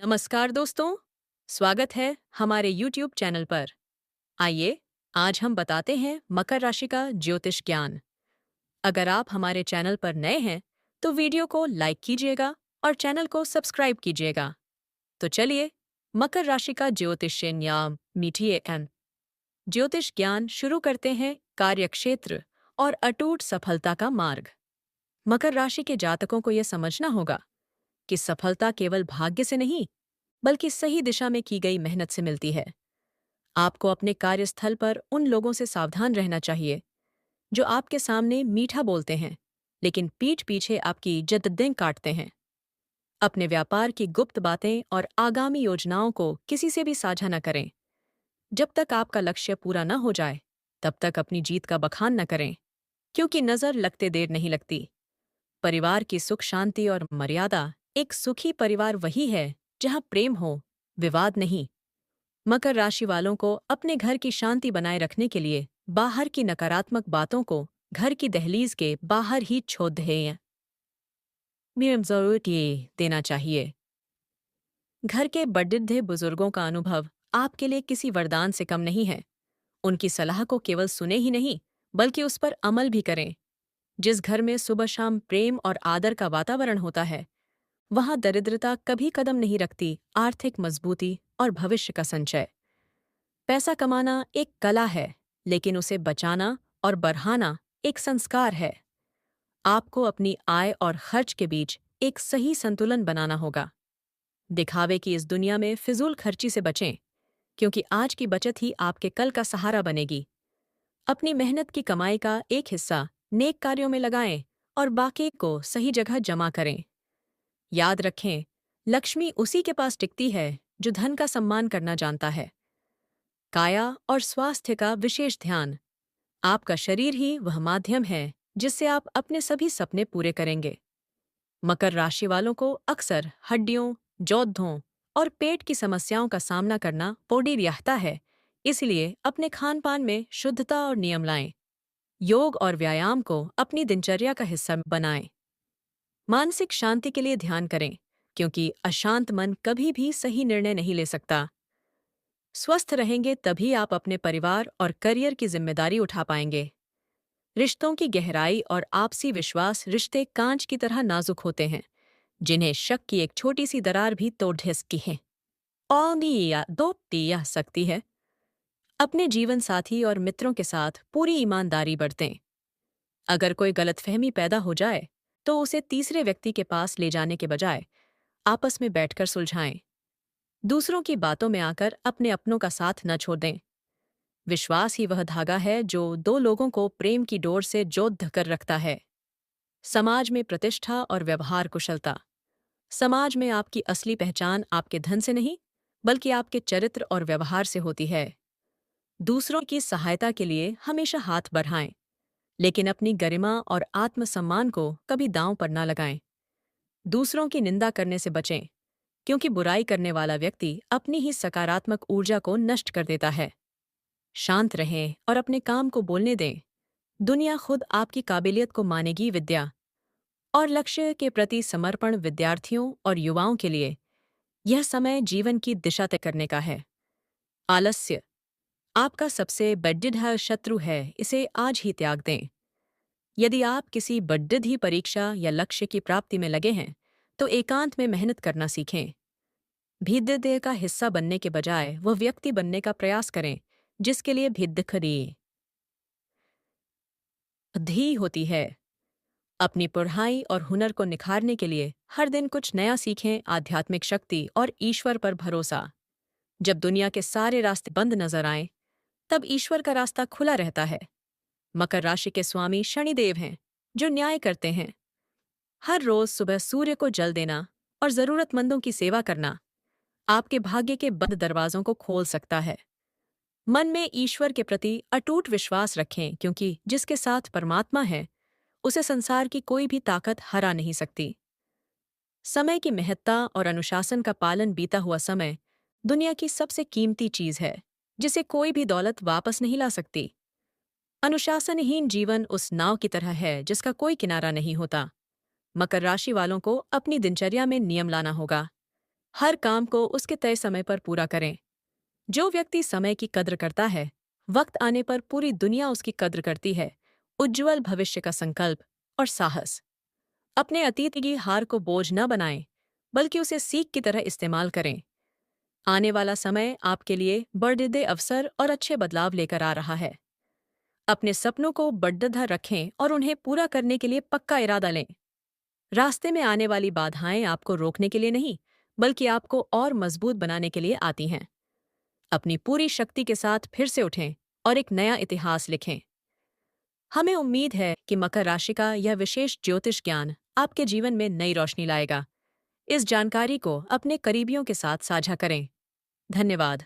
नमस्कार दोस्तों, स्वागत है हमारे YouTube चैनल पर। आइए, आज हम बताते हैं मकर राशि का ज्योतिष ज्ञान। अगर आप हमारे चैनल पर नए हैं, तो वीडियो को लाइक कीजिएगा और चैनल को सब्सक्राइब कीजिएगा। तो चलिए, मकर राशि का ज्योतिष्य न्याम मीठिए एन ज्योतिष ज्ञान शुरू करते हैं कार्यक्षेत्र और अटूट सफलता का मार्ग। मकर राशि के जातकों को यह समझना होगा कि सफलता केवल भाग्य से नहीं, बल्कि सही दिशा में की गई मेहनत से मिलती है। आपको अपने कार्यस्थल पर उन लोगों से सावधान रहना चाहिए जो आपके सामने मीठा बोलते हैं, लेकिन पीठ पीछे आपकी जद्दें काटते हैं। अपने व्यापार की गुप्त बातें और आगामी योजनाओं को किसी से भी साझा न करें। जब तक आपका लक्ष्य पूरा न हो जाए, तब तक अपनी जीत का बखान न करें, क्योंकि नजर लगते देर नहीं लगती। परिवार की सुख शांति और मर्यादा। एक सुखी परिवार वही है जहां प्रेम हो, विवाद नहीं। मकर राशि वालों को अपने घर की शांति बनाए रखने के लिए बाहर की नकारात्मक बातों को घर की दहलीज के बाहर ही छोड़ दें। जरूर ये देना चाहिए। घर के बड़े बुजुर्गों का अनुभव आपके लिए किसी वरदान से कम नहीं है। उनकी सलाह को केवल सुने ही नहीं, बल्कि उस पर अमल भी करें। जिस घर में सुबह शाम प्रेम और आदर का वातावरण होता है, वहां दरिद्रता कभी कदम नहीं रखती। आर्थिक मजबूती और भविष्य का संचय। पैसा कमाना एक कला है, लेकिन उसे बचाना और बढ़ाना एक संस्कार है। आपको अपनी आय और खर्च के बीच एक सही संतुलन बनाना होगा। दिखावे की इस दुनिया में फिजूल खर्ची से बचें, क्योंकि आज की बचत ही आपके कल का सहारा बनेगी। अपनी मेहनत की कमाई का एक हिस्सा नेक कार्यों में लगाएं और बाकी को सही जगह जमा करें। याद रखें, लक्ष्मी उसी के पास टिकती है जो धन का सम्मान करना जानता है। काया और स्वास्थ्य का विशेष ध्यान। आपका शरीर ही वह माध्यम है जिससे आप अपने सभी सपने पूरे करेंगे। मकर राशि वालों को अक्सर हड्डियों, जोद्धों और पेट की समस्याओं का सामना करना पड़ी रहता है। इसलिए अपने खान पान में शुद्धता और नियम लाएं। योग और व्यायाम को अपनी दिनचर्या का हिस्सा बनाएं। मानसिक शांति के लिए ध्यान करें, क्योंकि अशांत मन कभी भी सही निर्णय नहीं ले सकता। स्वस्थ रहेंगे तभी आप अपने परिवार और करियर की जिम्मेदारी उठा पाएंगे। रिश्तों की गहराई और आपसी विश्वास। रिश्ते कांच की तरह नाजुक होते हैं, जिन्हें शक की एक छोटी सी दरार भी तोड़ सकती है और या दो पिया सकती है। अपने जीवन साथी और मित्रों के साथ पूरी ईमानदारी बरतें। अगर कोई गलतफहमी पैदा हो जाए, तो उसे तीसरे व्यक्ति के पास ले जाने के बजाय आपस में बैठकर सुलझाएं। दूसरों की बातों में आकर अपने अपनों का साथ न छोड़ दें। विश्वास ही वह धागा है जो दो लोगों को प्रेम की डोर से जोड़ कर रखता है। समाज में प्रतिष्ठा और व्यवहार कुशलता। समाज में आपकी असली पहचान आपके धन से नहीं, बल्कि आपके चरित्र और व्यवहार से होती है। दूसरों की सहायता के लिए हमेशा हाथ बढ़ाएं, लेकिन अपनी गरिमा और आत्मसम्मान को कभी दांव पर न लगाएं। दूसरों की निंदा करने से बचें, क्योंकि बुराई करने वाला व्यक्ति अपनी ही सकारात्मक ऊर्जा को नष्ट कर देता है। शांत रहें और अपने काम को बोलने दें। दुनिया खुद आपकी काबिलियत को मानेगी। विद्या और लक्ष्य के प्रति समर्पण। विद्यार्थियों और युवाओं के लिए यह समय जीवन की दिशा तय करने का है। आलस्य आपका सबसे बड़ा शत्रु है, इसे आज ही त्याग दें। यदि आप किसी बड़ी परीक्षा या लक्ष्य की प्राप्ति में लगे हैं, तो एकांत में मेहनत करना सीखें। भिद्ध का हिस्सा बनने के बजाय वह व्यक्ति बनने का प्रयास करें जिसके लिए भिद्ध खरी धी होती है। अपनी पढ़ाई और हुनर को निखारने के लिए हर दिन कुछ नया सीखें। आध्यात्मिक शक्ति और ईश्वर पर भरोसा। जब दुनिया के सारे रास्ते बंद नजर आएं, तब ईश्वर का रास्ता खुला रहता है। मकर राशि के स्वामी शनिदेव हैं, जो न्याय करते हैं। हर रोज सुबह सूर्य को जल देना और जरूरतमंदों की सेवा करना आपके भाग्य के बंद दरवाजों को खोल सकता है। मन में ईश्वर के प्रति अटूट विश्वास रखें, क्योंकि जिसके साथ परमात्मा है, उसे संसार की कोई भी ताकत हरा नहीं सकती। समय की महत्ता और अनुशासन का पालन। बीता हुआ समय दुनिया की सबसे कीमती चीज है, जिसे कोई भी दौलत वापस नहीं ला सकती। अनुशासनहीन जीवन उस नाव की तरह है जिसका कोई किनारा नहीं होता। मकर राशि वालों को अपनी दिनचर्या में नियम लाना होगा। हर काम को उसके तय समय पर पूरा करें। जो व्यक्ति समय की कद्र करता है, वक्त आने पर पूरी दुनिया उसकी कद्र करती है। उज्जवल भविष्य का संकल्प और साहस। अपने अतीत की हार को बोझ न बनाएं, बल्कि उसे सीख की तरह इस्तेमाल करें। आने वाला समय आपके लिए बड़े अवसर और अच्छे बदलाव लेकर आ रहा है। अपने सपनों को बड़धा रखें और उन्हें पूरा करने के लिए पक्का इरादा लें। रास्ते में आने वाली बाधाएं आपको रोकने के लिए नहीं, बल्कि आपको और मजबूत बनाने के लिए आती हैं। अपनी पूरी शक्ति के साथ फिर से उठें और एक नया इतिहास लिखें। हमें उम्मीद है कि मकर राशि का यह विशेष ज्योतिष ज्ञान आपके जीवन में नई रोशनी लाएगा। इस जानकारी को अपने करीबियों के साथ साझा करें। धन्यवाद।